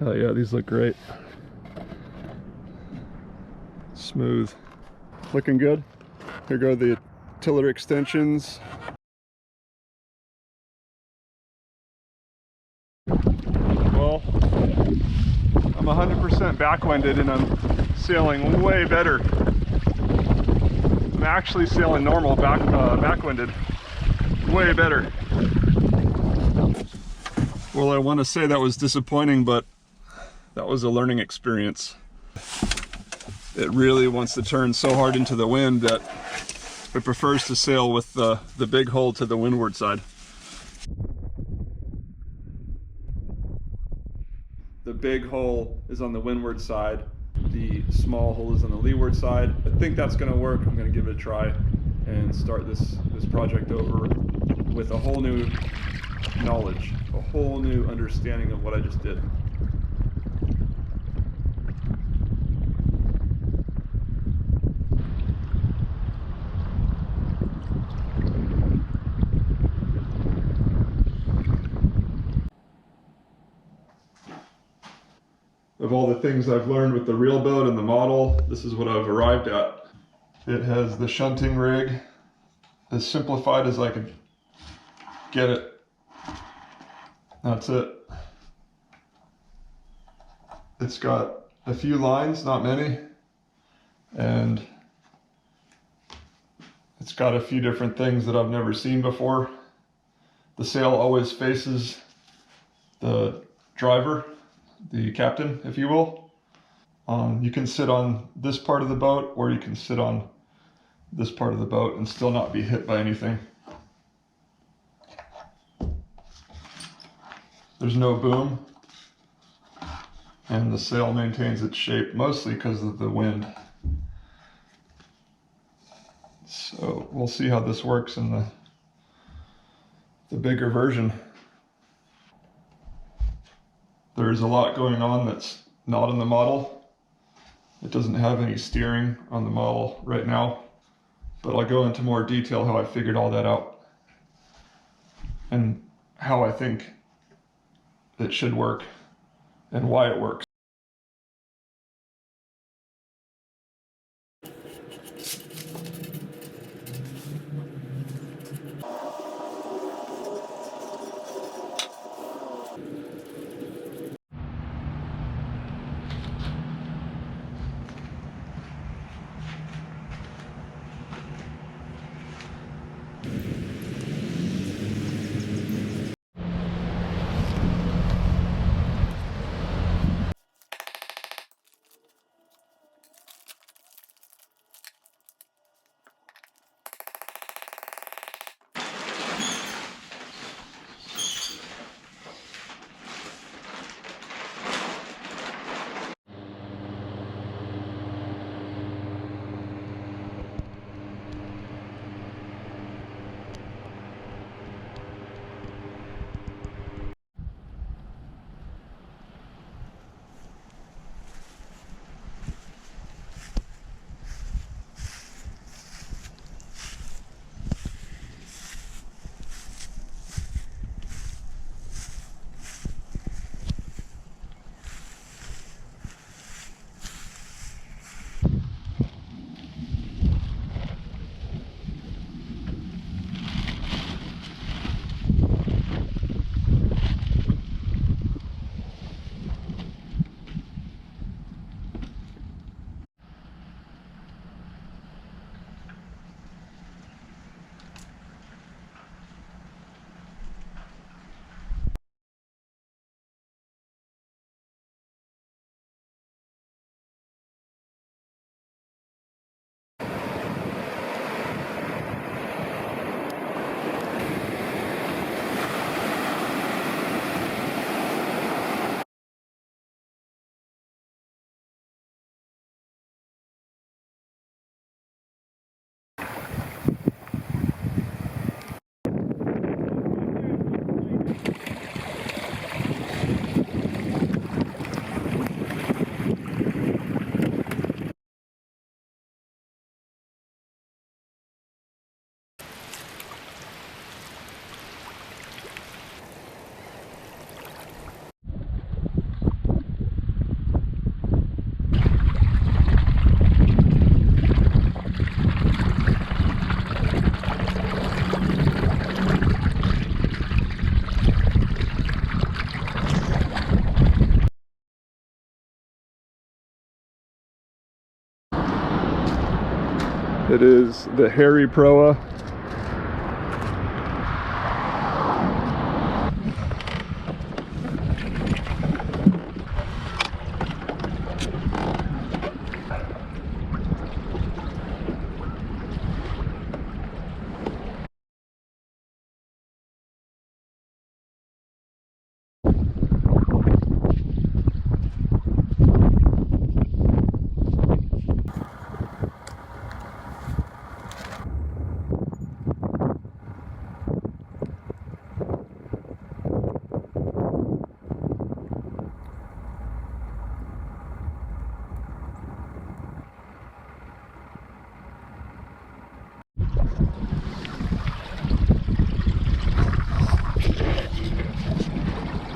Oh yeah, these look great. Smooth. Looking good. Here go the tiller extensions. Well, I'm 100% backwinded and I'm sailing way better. I'm actually sailing normal backwinded. Way better. Well, I want to say that was disappointing, but that was a learning experience. It really wants to turn so hard into the wind that it prefers to sail with the big hull to the windward side. The big hull is on the windward side. The small hull is on the leeward side. I think that's going to work. I'm going to give it a try and start this project over with a whole new knowledge, a whole new understanding of what I just did. Of all the things I've learned with the real boat and the model, this is what I've arrived at. It has the shunting rig as simplified as I could get it. That's it. It's got a few lines, not many, and it's got a few different things that I've never seen before. The sail always faces the driver, the captain, if you will. You can sit on this part of the boat, or you can sit on this part of the boat and still not be hit by anything. There's no boom, and the sail maintains its shape mostly because of the wind. So we'll see how this works in the bigger version. There's a lot going on that's not in the model. It doesn't have any steering on the model right now, but I'll go into more detail how I figured all that out and how I think it should work and why it works. It is the hairy Proa.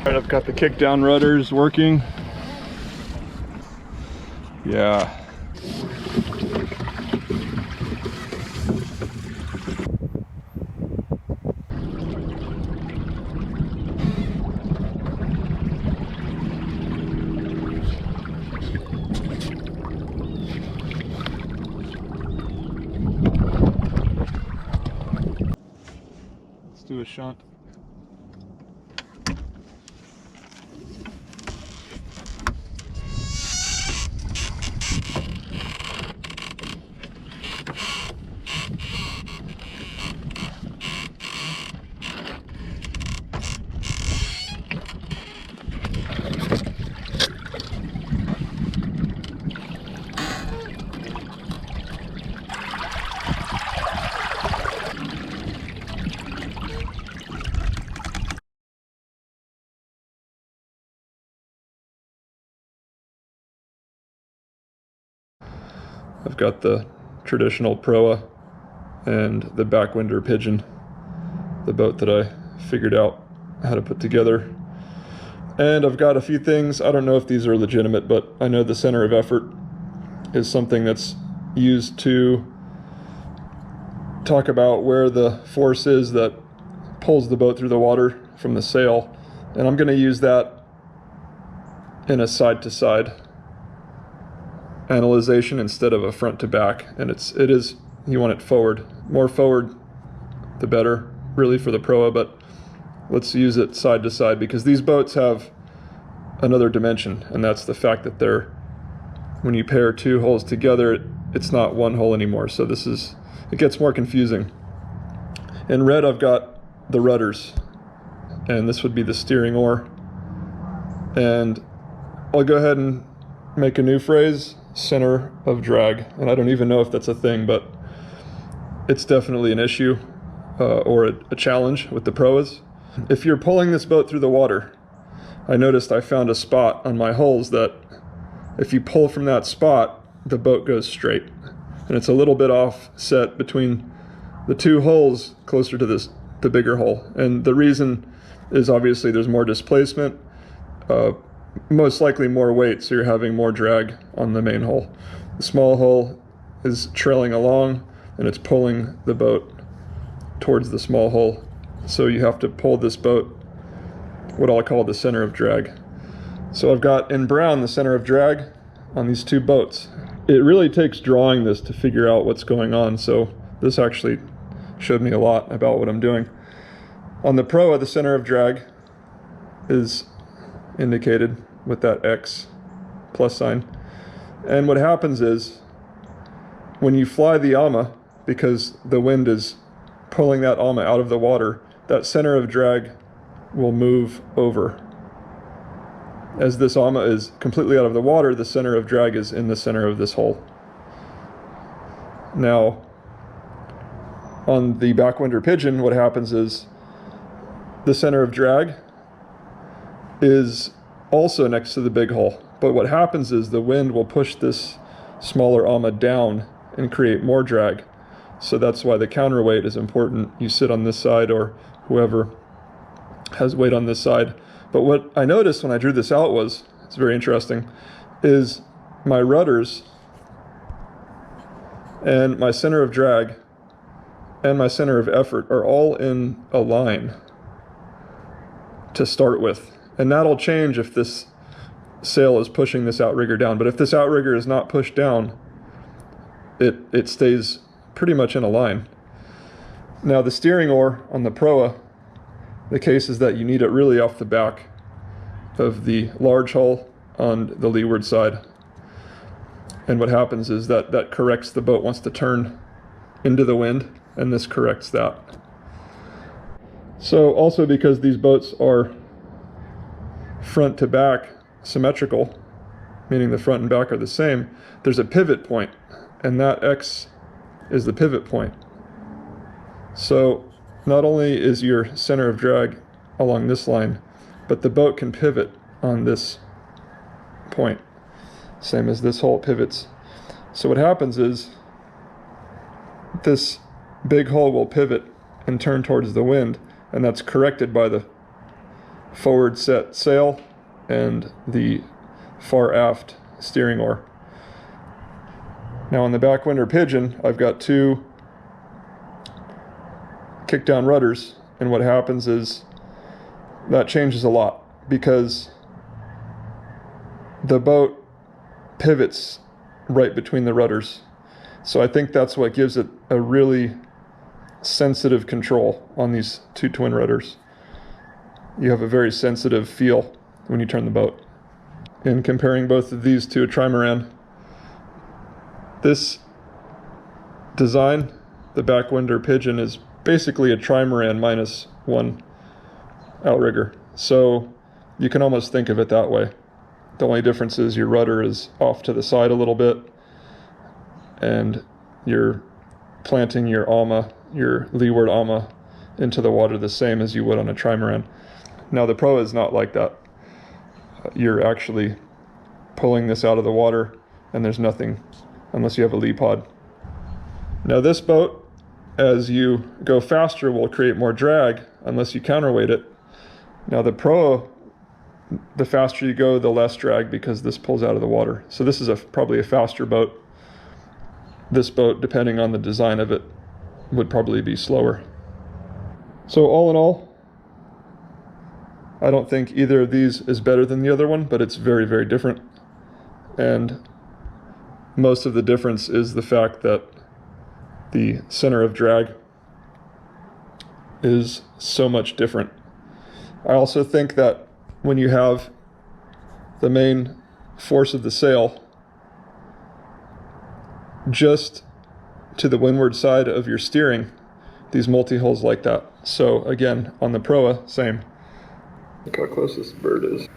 Alright, I've got the kick down rudders working. Yeah. Let's do a shunt. I've got the traditional Proa and the Backwinder Pigeon, the boat that I figured out how to put together. And I've got a few things, I don't know if these are legitimate, but I know the center of effort is something that's used to talk about where the force is that pulls the boat through the water from the sail. And I'm going to use that in a side-to-side analyzation instead of a front to back, and it is you want it forward. More forward the better, really, for the Proa, but let's use it side to side because these boats have another dimension, and that's the fact that when you pair two hulls together, it's not one hull anymore, so it gets more confusing. In red I've got the rudders, and this would be the steering oar, and I'll go ahead and make a new phrase, center of drag, and I don't even know if that's a thing, but it's definitely an issue or a challenge with the Proas. If you're pulling this boat through the water, I noticed I found a spot on my hulls that if you pull from that spot, the boat goes straight, and it's a little bit offset between the two hulls closer to the bigger hull, and the reason is obviously there's more displacement, most likely more weight, so you're having more drag on the main hull. The small hull is trailing along and it's pulling the boat towards the small hull, so you have to pull this boat what I'll call the center of drag. So I've got in brown the center of drag on these two boats. It really takes drawing this to figure out what's going on, so this actually showed me a lot about what I'm doing. On the Proa, the center of drag is indicated with that X plus sign, and what happens is when you fly the Iv'e, because the wind is pulling that Iv'e out of the water, that center of drag will move over. As this Iv'e is completely out of the water, the center of drag is in the center of this hull. Now on the Backwinder Pigeon, what happens is the center of drag is also next to the big hull, but what happens is the wind will push this smaller Iv'e down and create more drag. So that's why the counterweight is important. You sit on this side, or whoever has weight on this side. But what I noticed when I drew this out was, it's very interesting, is my rudders and my center of drag and my center of effort are all in a line to start with. And that'll change if this sail is pushing this outrigger down. But if this outrigger is not pushed down, it stays pretty much in a line. Now the steering oar on the Proa, the case is that you need it really off the back of the large hull on the leeward side. And what happens is that that corrects the boat wants to turn into the wind, and this corrects that. So also because these boats are front to back symmetrical, meaning the front and back are the same, there's a pivot point, and that X is the pivot point. So not only is your center of drag along this line, but the boat can pivot on this point, same as this hull pivots. So what happens is this big hull will pivot and turn towards the wind, and that's corrected by the forward set sail and the far aft steering oar. Now on the Backwinder Pigeon, I've got 2 kick-down rudders, and what happens is that changes a lot because the boat pivots right between the rudders. So I think that's what gives it a really sensitive control on these 2 twin rudders. You have a very sensitive feel when you turn the boat. In comparing both of these to a trimaran, this design, the Backwinder Pigeon, is basically a trimaran minus 1 outrigger. So you can almost think of it that way. The only difference is your rudder is off to the side a little bit, and you're planting your your leeward ama, into the water the same as you would on a trimaran. Now the Proa is not like that. You're actually pulling this out of the water, and there's nothing unless you have a lee pod. Now this boat, as you go faster, will create more drag unless you counterweight it. Now the Proa, the faster you go, the less drag, because this pulls out of the water. So this is probably a faster boat. This boat, depending on the design of it, would probably be slower. So all in all, I don't think either of these is better than the other one, but it's very, very different. And most of the difference is the fact that the center of drag is so much different. I also think that when you have the main force of the sail just to the windward side of your steering, these multi-hulls like that. So again, on the Proa, same. Look how close this bird is.